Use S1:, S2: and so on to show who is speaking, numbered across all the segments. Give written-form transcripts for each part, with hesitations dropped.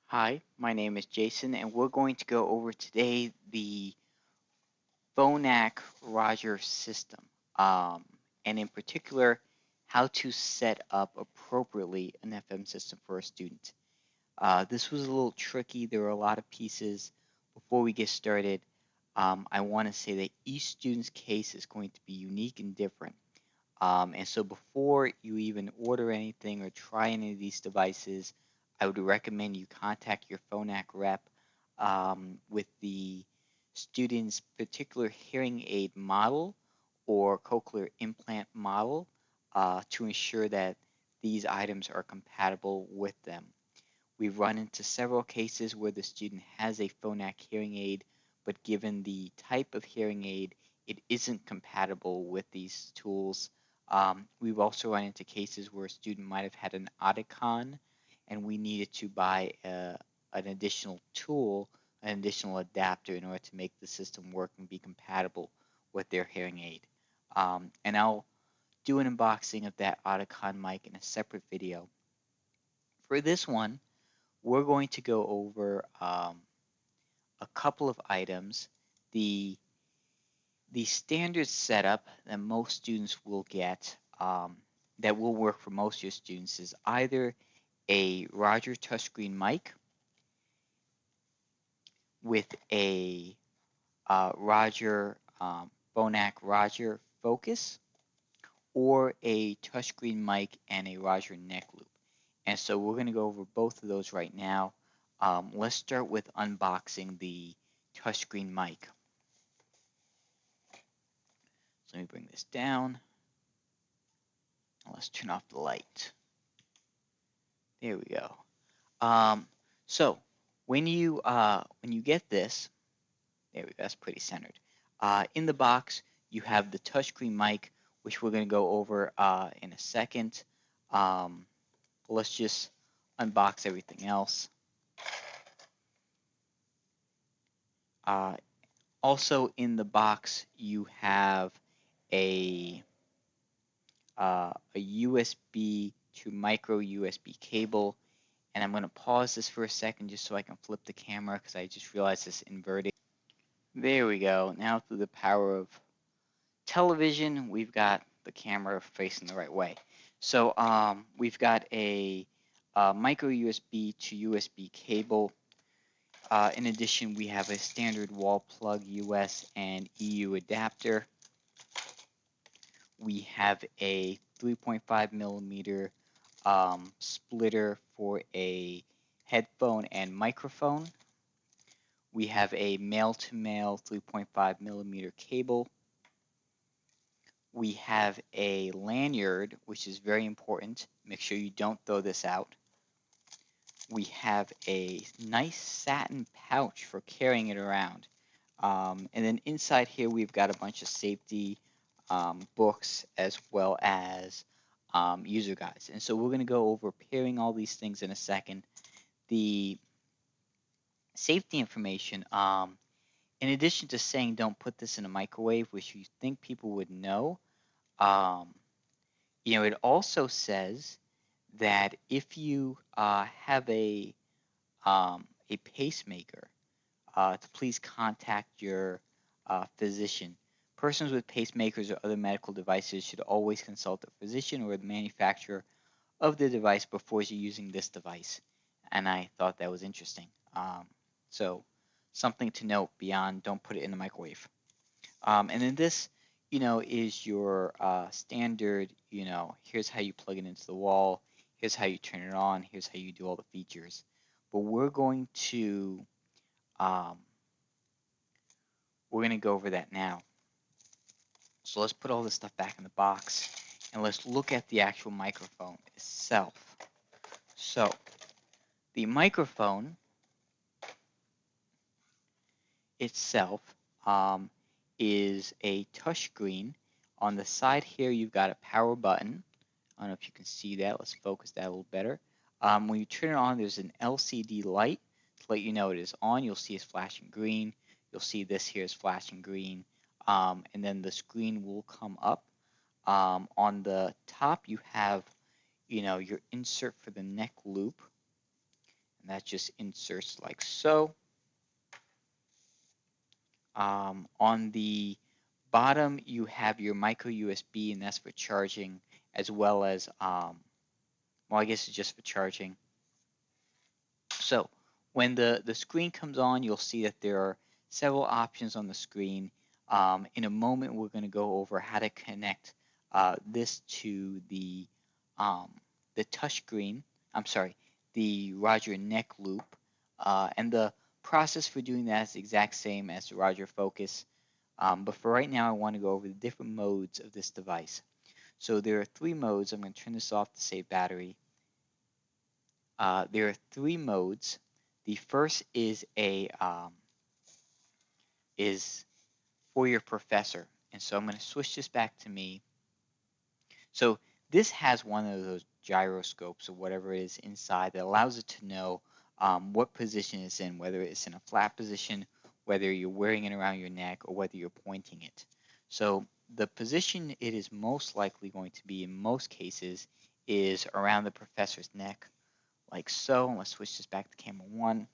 S1: Hi, my name is Jason, and we're going to go over today the Phonak Roger system, and in particular, how to set up appropriately an FM system for a student. This was a little tricky. There were a lot of pieces. Before we get started, I want to say that each student's case is going to be unique and different. And so before you even order anything or try any of these devices, I would recommend you contact your Phonak rep with the student's particular hearing aid model or cochlear implant model to ensure that these items are compatible with them. We've run into several cases where the student has a Phonak hearing aid, but given the type of hearing aid, it isn't compatible with these tools. We've also run into cases where a student might have had an Oticon and we needed to buy an additional tool, an additional adapter in order to make the system work and be compatible with their hearing aid. And I'll do an unboxing of that Oticon mic in a separate video. For this one, we're going to go over a couple of items. The standard setup that most students will get, that will work for most of your students, is either a Roger touchscreen mic with a Phonak Roger focus, or a touchscreen mic and a Roger neck loop. And so we're going to go over both of those right now. Let's start with unboxing the touchscreen mic. So let me bring this down. Let's turn off the light. There we go. So when you get this, there we go. That's pretty centered. In the box, you have the touchscreen mic, which we're going to go over in a second. Let's just unbox everything else. Also in the box, you have a USB to micro USB cable. And I'm going to pause this for a second just so I can flip the camera because I just realized it's inverted. There we go. Now through the power of television, we've got the camera facing the right way. So we've got a micro USB to USB cable. In addition, we have a standard wall plug US and EU adapter. We have a 3.5 millimeter splitter for a headphone and microphone. We have a male-to-male 3.5 millimeter cable. We have a lanyard, which is very important. Make sure you don't throw this out. We have a nice satin pouch for carrying it around. And then inside here, we've got a bunch of safety books as well as user guides. And so we're going to go over pairing all these things in a second. The safety information, in addition to saying don't put this in a microwave, which you think people would know, it also says that if you have a pacemaker, to please contact your physician. Persons with pacemakers or other medical devices should always consult a physician or the manufacturer of the device before using this device. And I thought that was interesting. So something to note beyond don't put it in the microwave. And then this, is your standard, here's how you plug it into the wall, here's how you turn it on, here's how you do all the features. But we're going to go over that now. So let's put all this stuff back in the box and let's look at the actual microphone itself. So the microphone itself is a touchscreen. On the side here, you've got a power button. I don't know if you can see that. Let's focus that a little better. When you turn it on, there's an LCD light to let you know it is on. You'll see it's flashing green. You'll see this here is flashing green. And then the screen will come up. On the top, you have, your insert for the neck loop. And that just inserts like so. On the bottom, you have your micro USB, and that's for charging, as well as, well, I guess it's just for charging. So when the screen comes on, you'll see that there are several options on the screen. In a moment, we're going to go over how to connect this to the touch screen. I'm sorry, the Roger neck loop. And the process for doing that is the exact same as the Roger Focus. But for right now, I want to go over the different modes of this device. So there are 3 modes. I'm going to turn this off to save battery. There are 3 modes. The first is for your professor, and so I'm going to switch this back to me. So this has one of those gyroscopes or whatever it is inside that allows it to know what position it's in, whether it's in a flat position, whether you're wearing it around your neck, or whether you're pointing it. So the position it is most likely going to be in most cases is around the professor's neck, like so. Let's switch this back to camera 1.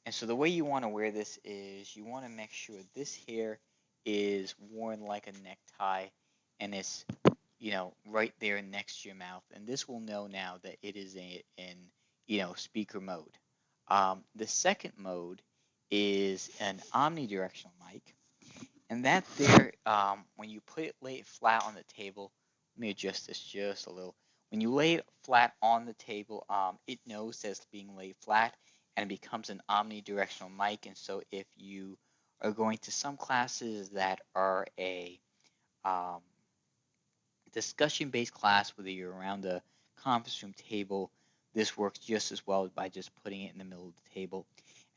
S1: And so the way you want to wear this is you want to make sure this here is worn like a necktie, and it's, right there next to your mouth. And this will know now that it is in speaker mode. The second mode is an omnidirectional mic. And that there, when you lay it flat on the table, let me adjust this just a little. When you lay it flat on the table, it knows that it's being laid flat, and it becomes an omnidirectional mic. And so if you are going to some classes that are a um, discussion-based class, whether you're around a conference room table, this works just as well by just putting it in the middle of the table.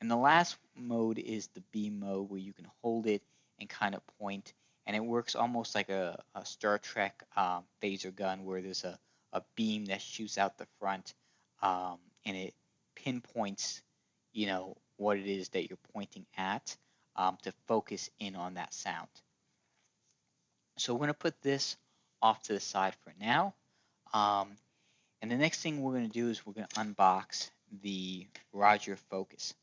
S1: And the last mode is the beam mode, where you can hold it and kind of point, and it works almost like a Star Trek phaser gun, where there's a beam that shoots out the front, and it pinpoints, what it is that you're pointing at, to focus in on that sound. So we're going to put this off to the side for now. And the next thing we're going to do is we're going to unbox the Roger Focus.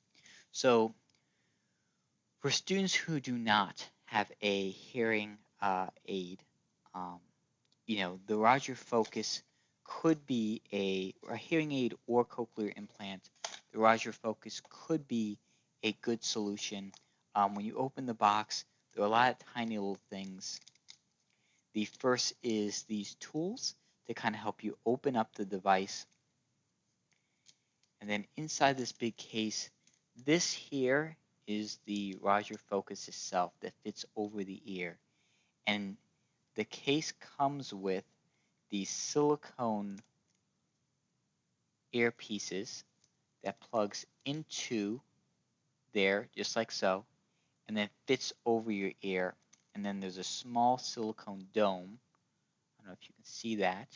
S1: So for students who do not have a hearing aid, the Roger Focus could be a hearing aid or cochlear implant. The Roger Focus could be a good solution. When you open the box, there are a lot of tiny little things. The first is these tools to kind of help you open up the device. And then inside this big case, this here is the Roger Focus itself that fits over the ear. And the case comes with these silicone earpieces that plugs into there, just like so, and then fits over your ear. And then there's a small silicone dome. I don't know if you can see that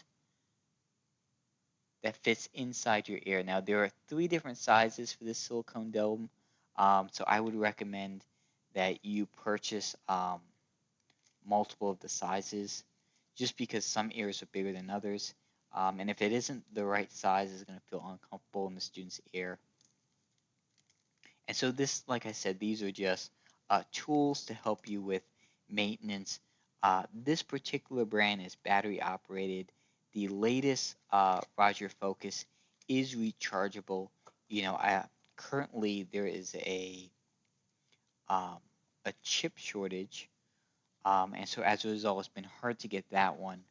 S1: fits inside your ear. Now, there are 3 different sizes for this silicone dome, so I would recommend that you purchase multiple of the sizes, just because some ears are bigger than others, and if it isn't the right size, it's going to feel uncomfortable in the student's ear. And so this, like I said, these are just tools to help you with maintenance. This particular brand is battery operated. The latest Roger Focus is rechargeable. Currently there is a chip shortage, and so as a result, it's been hard to get that one.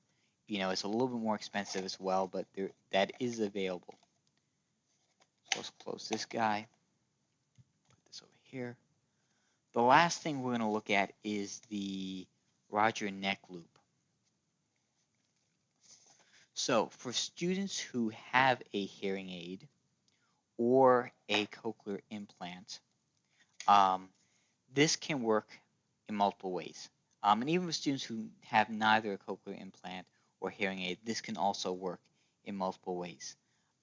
S1: It's a little bit more expensive as well, but that is available. So let's close this guy. Put this over here. The last thing we're going to look at is the Roger neck loop. So for students who have a hearing aid or a cochlear implant, this can work in multiple ways. And even for students who have neither a cochlear implant or hearing aid, this can also work in multiple ways.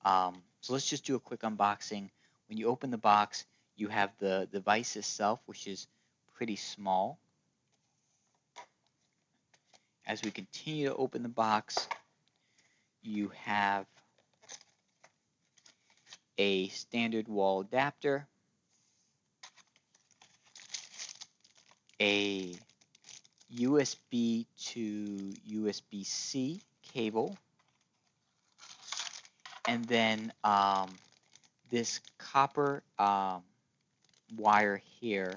S1: So let's just do a quick unboxing. When you open the box, you have the device itself, which is pretty small. As we continue to open the box, you have a standard wall adapter, a USB to USB-C cable, and then this copper wire here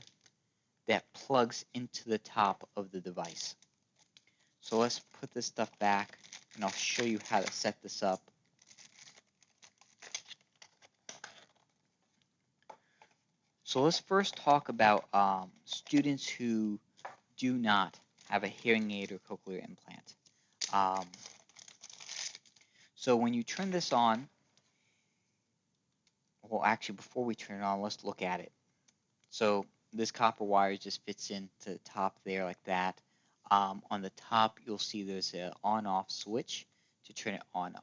S1: that plugs into the top of the device. So let's put this stuff back and I'll show you how to set this up. So let's first talk about students who do not have a hearing aid or cochlear implant. So when you turn this on, well, actually, before we turn it on, let's look at it. So this copper wire just fits into the top there like that. On the top, you'll see there's an on-off switch to turn it on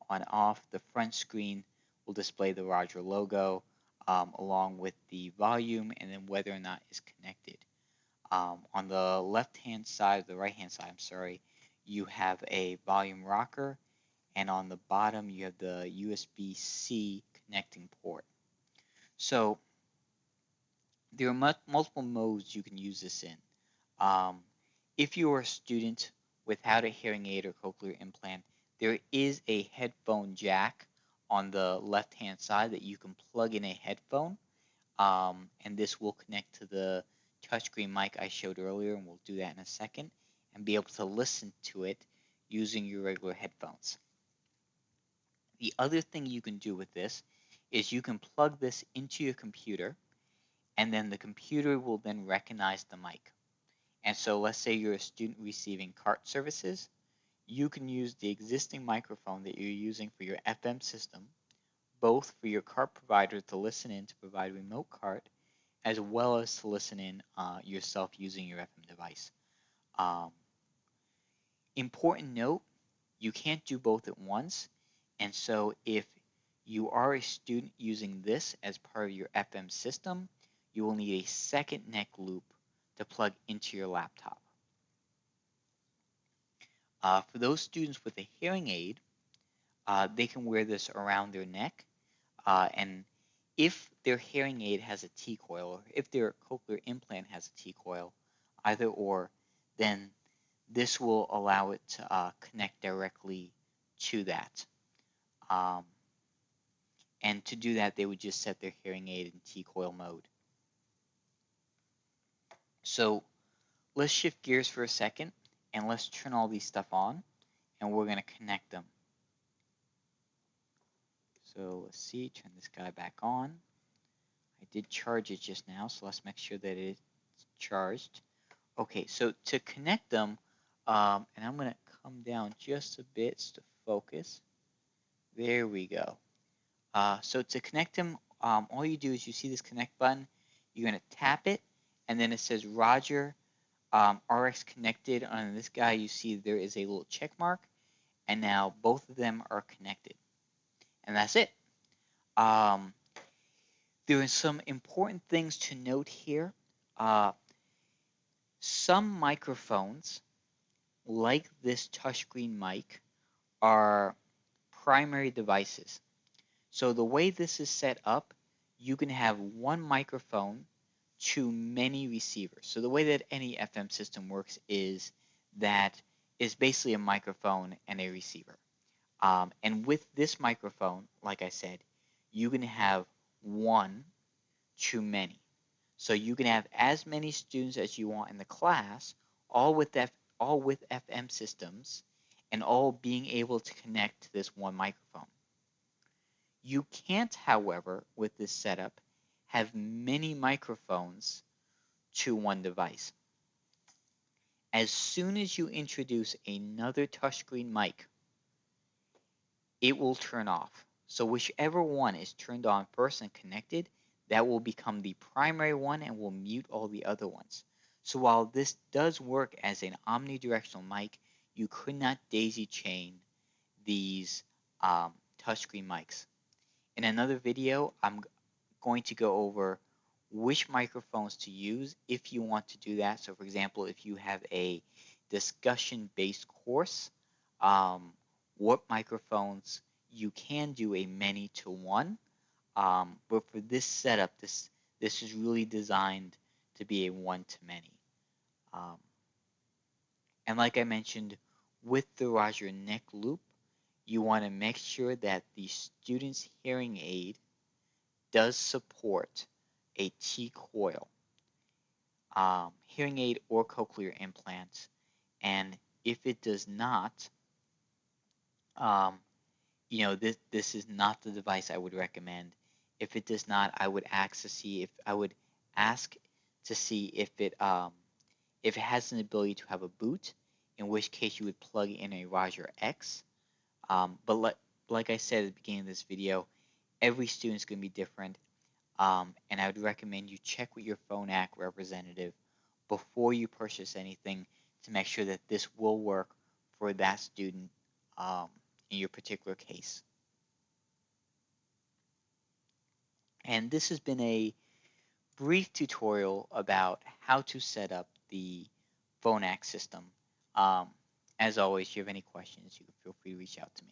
S1: off. The front screen will display the Roger logo along with the volume and then whether or not it's connected. On the left-hand side, the right-hand side, I'm sorry, you have a volume rocker, and on the bottom you have the USB-C connecting port. So there are multiple modes you can use this in. If you are a student without a hearing aid or cochlear implant, there is a headphone jack on the left-hand side that you can plug in a headphone, and this will connect to the touchscreen mic I showed earlier, and we'll do that in a second, and be able to listen to it using your regular headphones. The other thing you can do with this is you can plug this into your computer, and then the computer will then recognize the mic. And so let's say you're a student receiving CART services, you can use the existing microphone that you're using for your FM system, both for your CART provider to listen in to provide remote CART, as well as to listen in yourself using your FM device. Important note, you can't do both at once, and so if you are a student using this as part of your FM system, you will need a second neck loop to plug into your laptop. For those students with a hearing aid, they can wear this around their neck, and if their hearing aid has a T-coil, or if their cochlear implant has a T-coil, either or, then this will allow it to connect directly to that. And to do that, they would just set their hearing aid in T-coil mode. So let's shift gears for a second, and let's turn all these stuff on, and we're going to connect them. So let's see, turn this guy back on. I did charge it just now, so let's make sure that it's charged. Okay, so to connect them, and I'm going to come down just a bit to focus. There we go. So to connect them, all you do is you see this connect button, you're going to tap it, and then it says Roger RX connected. On this guy, you see there is a little check mark, and now both of them are connected. And that's it. There are some important things to note here. Some microphones, like this touchscreen mic, are primary devices. So the way this is set up, you can have one microphone to many receivers. So the way that any FM system works is that it's basically a microphone and a receiver. And with this microphone, like I said, you can have one to many. So you can have as many students as you want in the class, all with FM systems, and all being able to connect to this one microphone. You can't, however, with this setup, have many microphones to one device. As soon as you introduce another touchscreen mic, it will turn off. So whichever one is turned on first and connected, that will become the primary one and will mute all the other ones. So while this does work as an omnidirectional mic, you could not daisy chain these touchscreen mics. In another video, I'm going to go over which microphones to use if you want to do that. So for example, if you have a discussion-based course, what microphones you can do a many to one, But for this setup, this is really designed to be a one-to-many. Um, and like I mentioned, with the Roger neck loop, you want to make sure that the student's hearing aid does support a T-coil, hearing aid or cochlear implants. And if it does not, um, this is not the device I would recommend. If it does not, I would ask to see if it has an ability to have a boot, in which case you would plug in a Roger X. But like I said at the beginning of this video, every student's going to be different. And I would recommend you check with your Phonak representative before you purchase anything to make sure that this will work for that student um, in your particular case. And this has been a brief tutorial about how to set up the Phonak system. Um, as always, if you have any questions, you can feel free to reach out to me.